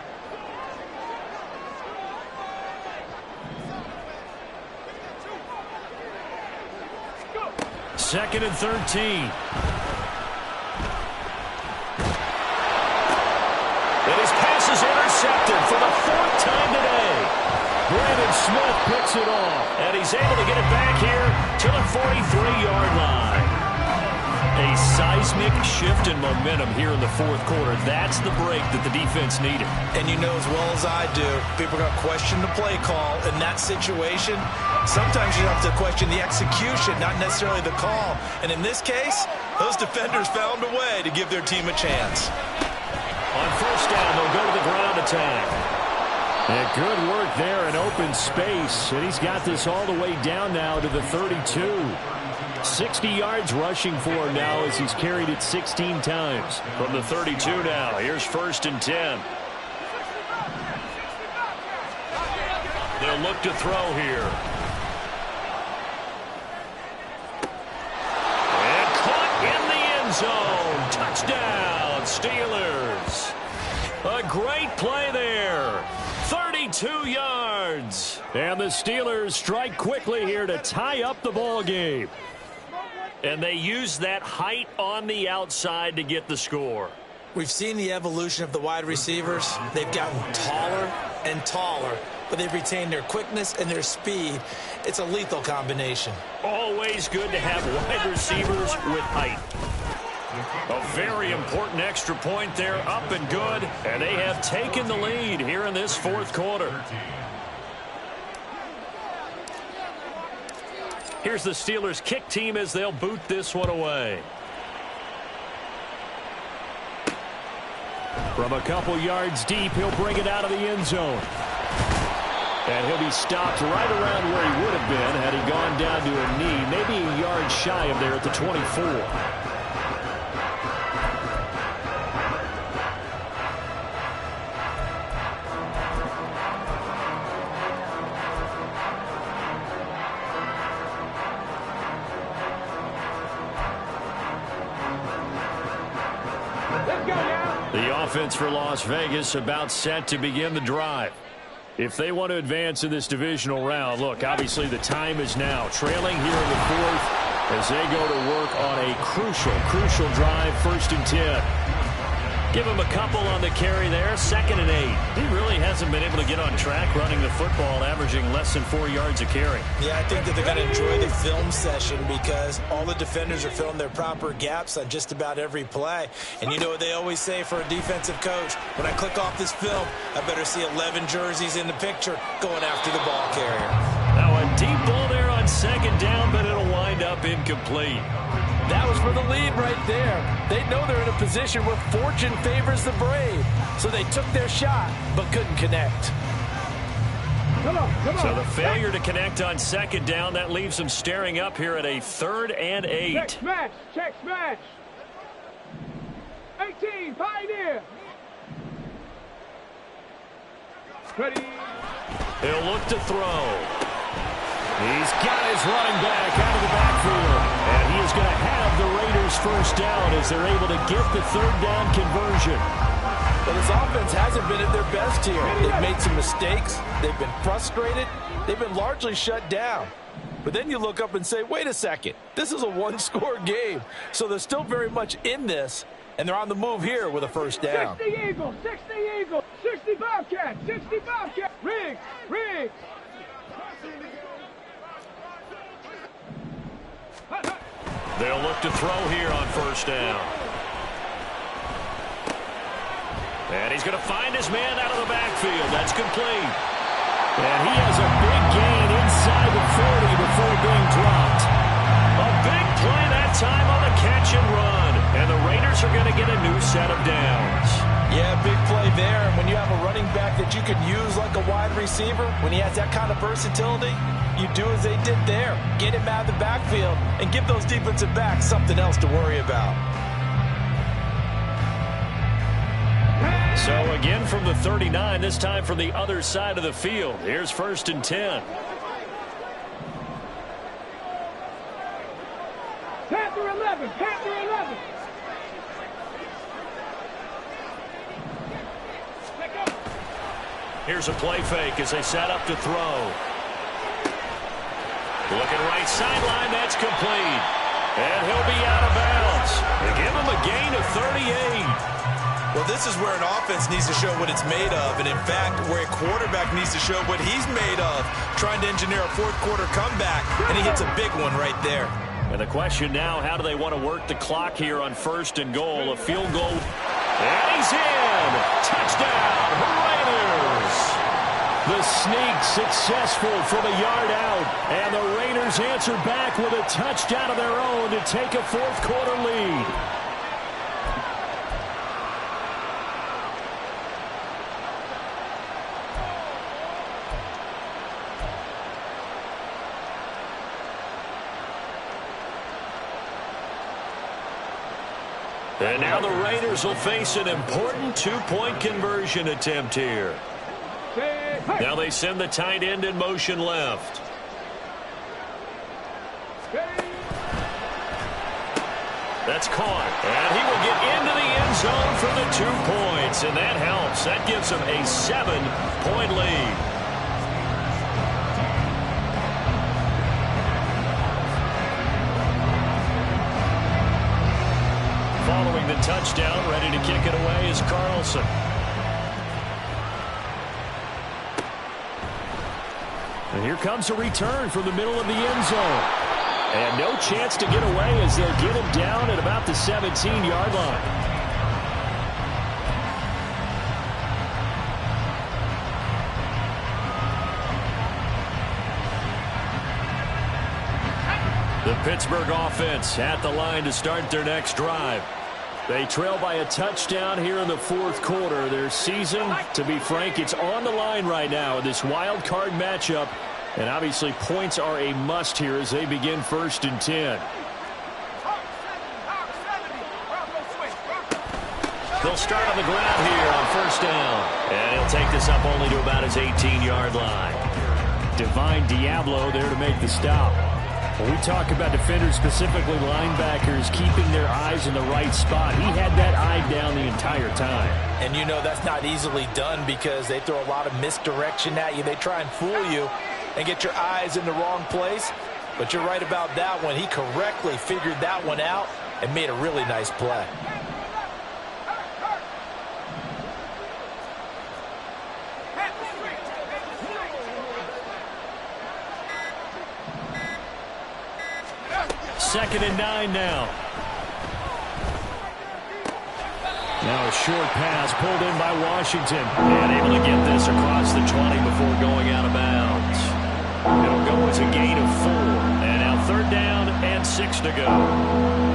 Speaker 5: Second and 13. And his pass is intercepted for the 4th time today.
Speaker 1: Brandon Smith picks it off.
Speaker 5: And he's able to get it back here to the 43-yard line. A seismic shift in momentum here in the 4th quarter. That's the break that the defense needed.
Speaker 2: And you know as well as I do, people are going to question the play call in that situation. Sometimes you have to question the execution, not necessarily the call. And in this case, those defenders found a way to give their team a chance.
Speaker 5: On 1st down, they'll go to the ground attack.
Speaker 1: And good work there in open space. And he's got this all the way down now to the 32. 60 yards rushing for him now as he's carried it 16 times.
Speaker 5: From the 32 now, here's 1st and 10. They'll look to throw here. And caught in the end zone. Touchdown, Steelers. A great play there. 32 yards. yards. And the Steelers strike quickly here to tie up the ball game. And they use that height on the outside to get the score.
Speaker 3: We've seen the evolution of the wide receivers. They've gotten taller and taller, but they've retained their quickness and their speed. It's a lethal combination.
Speaker 5: Always good to have wide receivers with height. A very important extra point there, up and good. And they have taken the lead here in this fourth quarter. Here's the Steelers kick team as they'll boot this one away. From a couple yards deep, he'll bring it out of the end zone. And he'll be stopped right around where he would have been had he gone down to a knee, maybe a yard shy of there at the 24. The offense for Las Vegas about set to begin the drive. If they want to advance in this divisional round, look, obviously the time is now. Trailing here in the fourth as they go to work on a crucial drive, 1st and 10. Give him a couple on the carry there, 2nd and 8. He really hasn't been able to get on track running the football, averaging less than 4 yards a carry.
Speaker 3: Yeah, I think that they're going to enjoy the film session because all the defenders are filling their proper gaps on just about every play. And you know what they always say for a defensive coach? When I click off this film, I better see 11 jerseys in the picture going after the ball carrier.
Speaker 5: Now a deep ball there on 2nd down, but it'll wind up incomplete.
Speaker 2: That was for the lead right there. They know they're in a position where fortune favors the brave. So they took their shot, but couldn't connect.
Speaker 4: Come on.
Speaker 5: So the failure to connect on 2nd down, that leaves them staring up here at a 3rd and 8.
Speaker 4: Check smash. 18, Pioneer. Ready.
Speaker 5: He'll look to throw. He's got his running back out of the backfield. And he is going to have the Raiders 1st down as they're able to get the 3rd down conversion.
Speaker 2: But his offense hasn't been at their best here. They've made some mistakes. They've been frustrated. They've been largely shut down. But then you look up and say, wait a second. This is a one-score game. So they're still very much in this. And they're on the move here with a 1st down.
Speaker 4: 60 Eagles, 60 Bobcats, Riggs.
Speaker 5: They'll look to throw here on 1st down. And he's going to find his man out of the backfield. That's complete. And he has a big gain inside the 40 before being dropped. A big play that time on the catch and run. And the Raiders are going to get a new set of downs.
Speaker 3: Yeah, big play there. And when you have a running back that you can use like a wide receiver, when he has that kind of versatility, you do as they did there. Get him out of the backfield and give those defensive backs something else to worry about.
Speaker 5: So again from the 39, this time from the other side of the field. Here's 1st and 10.
Speaker 4: Panther 11.
Speaker 5: Here's a play fake as they set up to throw. Looking right sideline, that's complete. And he'll be out of bounds. They give him a gain of 38.
Speaker 3: Well, this is where an offense needs to show what it's made of. And, in fact, where a quarterback needs to show what he's made of, trying to engineer a fourth-quarter comeback, and he hits a big one right there.
Speaker 5: And the question now, how do they want to work the clock here on 1st and goal? A field goal. And he's in. Touchdown, Raiders. The sneak successful from a yard out. And the Raiders answer back with a touchdown of their own to take a fourth-quarter lead. And now the Raiders will face an important two-point conversion attempt here. Now they send the tight end in motion left. That's caught. And he will get into the end zone for the 2 points. And that helps. That gives them a 7-point lead. following the touchdown. Ready to kick it away is Carlson. And here comes a return from the middle of the end zone. And no chance to get away as they'll get him down at about the 17-yard line. The Pittsburgh offense at the line to start their next drive. They trail by a touchdown here in the fourth quarter. Their season, to be frank, it's on the line right now in this wild card matchup. And obviously points are a must here as they begin 1st and 10. They'll start on the ground here on 1st down. And he'll take this up only to about his 18-yard line. Divine Diablo there to make the stop. When we talk about defenders, specifically linebackers, keeping their eyes in the right spot, he had that eye down the entire time.
Speaker 2: And you know that's not easily done because they throw a lot of misdirection at you. They try and fool you and get your eyes in the wrong place. But you're right about that one. He correctly figured that one out and made a really nice play.
Speaker 5: Second and 9 now. Now a short pass pulled in by Washington. And able to get this across the 20 before going out of bounds. It'll go as a gain of 4. And now 3rd down and 6 to go.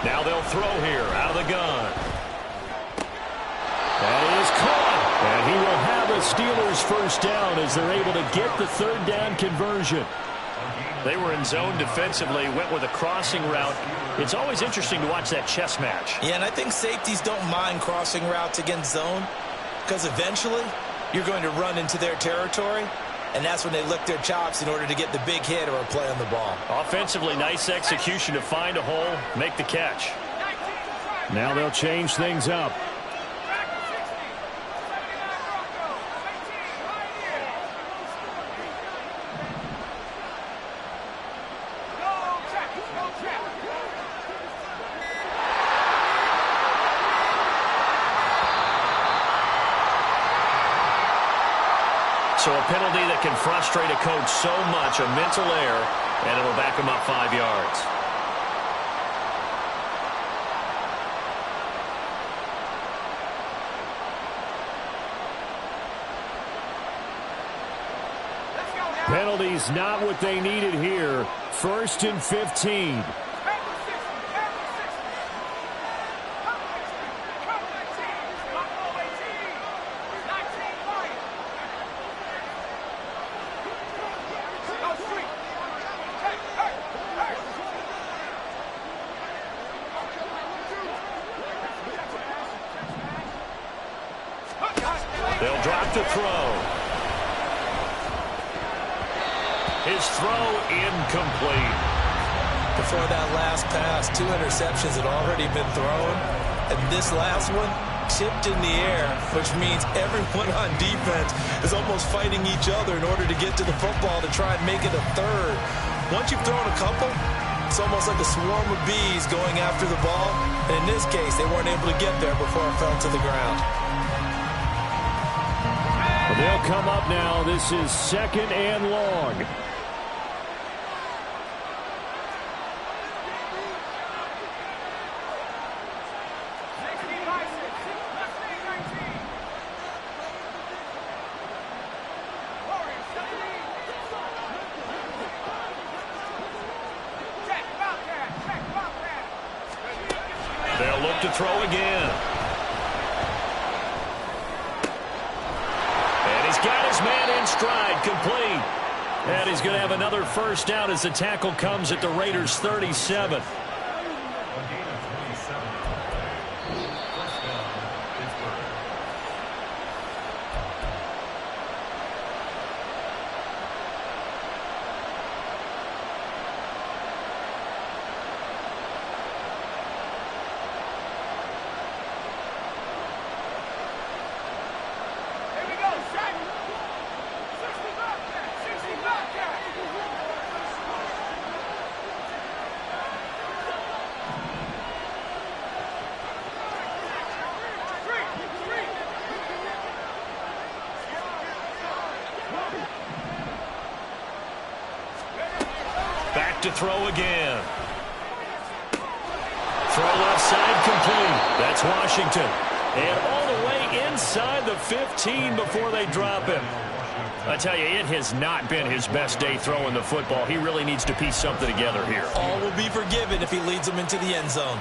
Speaker 5: Now they'll throw here out of the gun. That is caught. And he will have a Steelers 1st down as they're able to get the 3rd down conversion. They were in zone defensively, went with a crossing route. It's always interesting to watch that chess match.
Speaker 3: Yeah, and I think safeties don't mind crossing routes against zone because eventually you're going to run into their territory. And that's when they lick their chops in order to get the big hit or a play on the ball.
Speaker 5: Offensively, nice execution to find a hole, make the catch. Now they'll change things up. So a penalty that can frustrate a coach so much, a mental error, and it'll back him up 5 yards. Penalties not what they needed here. 1st and 15. They'll drop the throw. His throw incomplete.
Speaker 3: Before that last pass, 2 interceptions had already been thrown. And this last one tipped in the air, which means everyone on defense is almost fighting each other in order to get to the football to try and make it a 3rd. Once you've thrown a couple, it's almost like a swarm of bees going after the ball. And in this case, they weren't able to get there before it fell to the ground.
Speaker 5: They'll come up now. This is 2nd and long. They'll look to throw again. Got his man in stride, complete. And he's going to have another first down as the tackle comes at the Raiders' 37. Back to throw again. Throw left side complete. That's Washington. And all the way inside the 15 before they drop him. I tell you, it has not been his best day throwing the football. He really needs to piece something together here.
Speaker 3: All will be forgiven if he leads them into the end zone.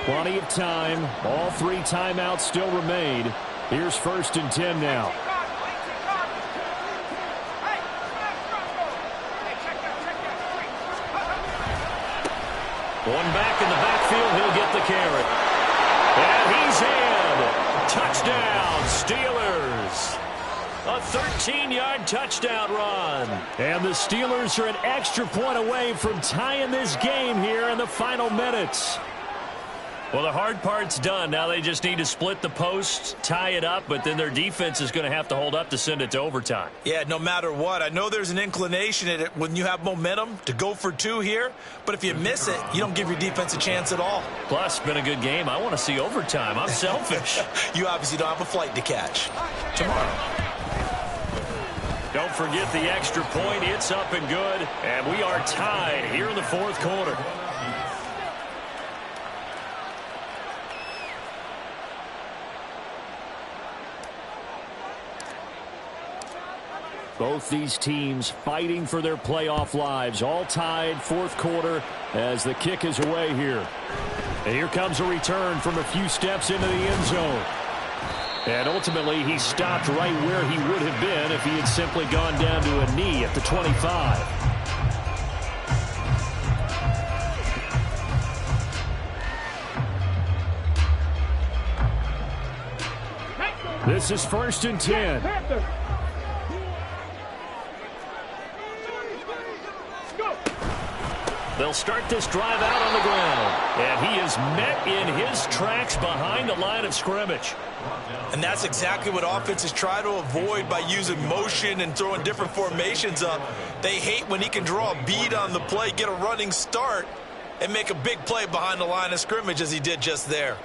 Speaker 5: Plenty of time. All 3 timeouts still remain. Here's 1st and 10 now. One back in the backfield. He'll get the carry. And he's in. Touchdown, Steelers. A 13-yard touchdown run. And the Steelers are an extra point away from tying this game here in the final minutes. Well, the hard part's done. Now they just need to split the post, tie it up, but then their defense is going to have to hold up to send it to overtime.
Speaker 3: Yeah, no matter what. I know there's an inclination in it when you have momentum to go for 2 here, but if you miss it, you don't give your defense a chance at all.
Speaker 5: Plus, it's been a good game. I want to see overtime. I'm selfish.
Speaker 3: You obviously don't have a flight to catch.
Speaker 5: Tomorrow. Don't forget the extra point. It's up and good, and we are tied here in the 4th quarter. Both these teams fighting for their playoff lives. All tied, 4th quarter as the kick is away here. And here comes a return from a few steps into the end zone. And ultimately, he stopped right where he would have been if he had simply gone down to a knee at the 25. This is 1st and 10. They'll start this drive out on the ground. And he is met in his tracks behind the line of scrimmage.
Speaker 3: And that's exactly what offenses try to avoid by using motion and throwing different formations up. They hate when he can draw a bead on the play, get a running start, and make a big play behind the line of scrimmage as he did just there.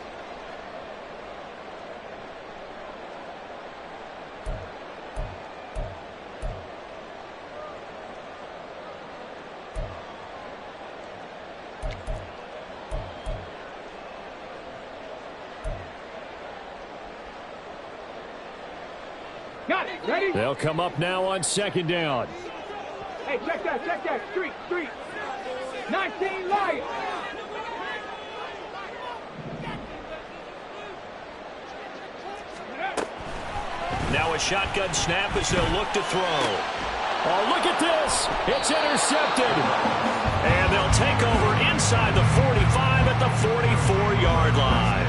Speaker 4: Got it. Ready?
Speaker 5: They'll come up now on 2nd down.
Speaker 4: Hey, check that, check that. Street. 19 Lions.
Speaker 5: Now a shotgun snap as they'll look to throw. Oh, look at this. It's intercepted. And they'll take over inside the 45 at the 44-yard line.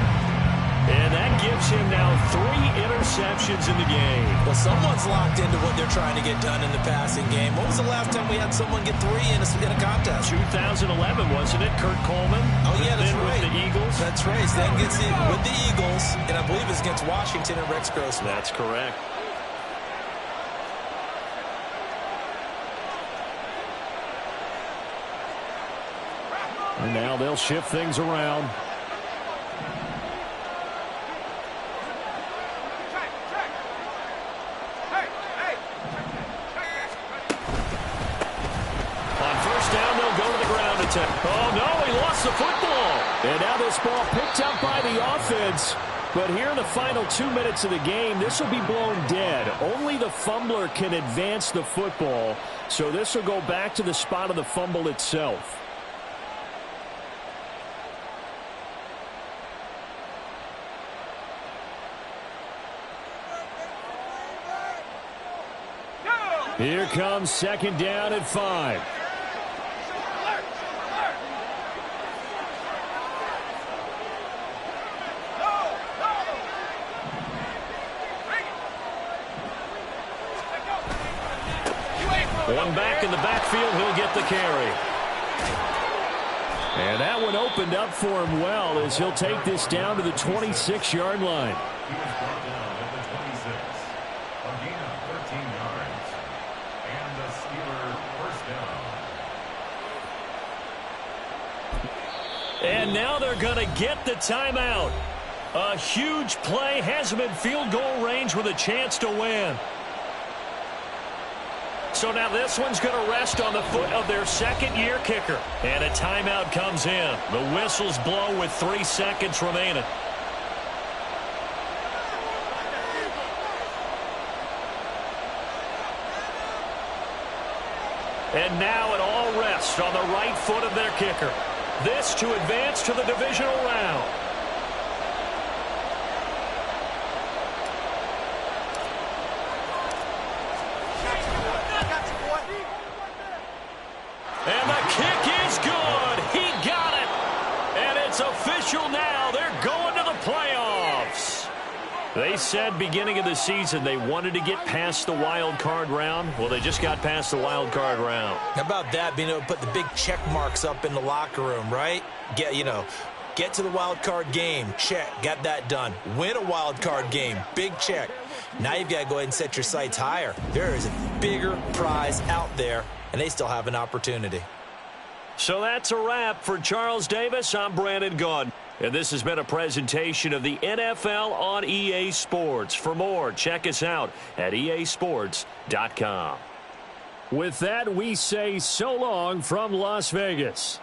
Speaker 5: And that gives him now 3 interceptions in the game.
Speaker 3: Well, someone's locked into what they're trying to get done in the passing game. When was the last time we had someone get 3 in a contest?
Speaker 5: 2011, wasn't it? Kurt Coleman.
Speaker 3: Oh, yeah, that's right.
Speaker 5: With the Eagles.
Speaker 3: That's right. So then gets it with the Eagles, and I believe it's against Washington and Rex Grossman.
Speaker 5: That's correct. And now they'll shift things around.
Speaker 1: Oh, no, he lost the football.
Speaker 5: And now this ball picked up by the offense.
Speaker 1: But here in the final 2 minutes of the game, this will be blown dead. Only the fumbler can advance the football, so this will go back to the spot of the fumble itself. Here comes second down at 5. One back in the backfield, he'll get the carry. And that one opened up for him well as he'll take this down to the 26-yard line.
Speaker 6: He was brought down at the 26. A gain of 13 yards. And the Steeler first down.
Speaker 1: And now they're going to get the timeout. A huge play has them in field goal range with a chance to win. So now this one's going to rest on the foot of their second-year kicker. And a timeout comes in. The whistles blow with 3 seconds remaining. And now it all rests on the right foot of their kicker. This to advance to the divisional round. And the kick is good. He got it. And it's official now. They're going to the playoffs. They said beginning of the season they wanted to get past the wild card round. Well, they just got past the wild card round.
Speaker 2: How about that, being able to put the big check marks up in the locker room, right? Get to the wild card game. Check. Got that done. Win a wild card game. Big check. Now you've got to go ahead and set your sights higher. There is a bigger prize out there, and they still have an opportunity.
Speaker 1: So that's a wrap for Charles Davis. I'm Brandon Gaudin. And this has been a presentation of the NFL on EA Sports. For more, check us out at easports.com. With that, we say so long from Las Vegas.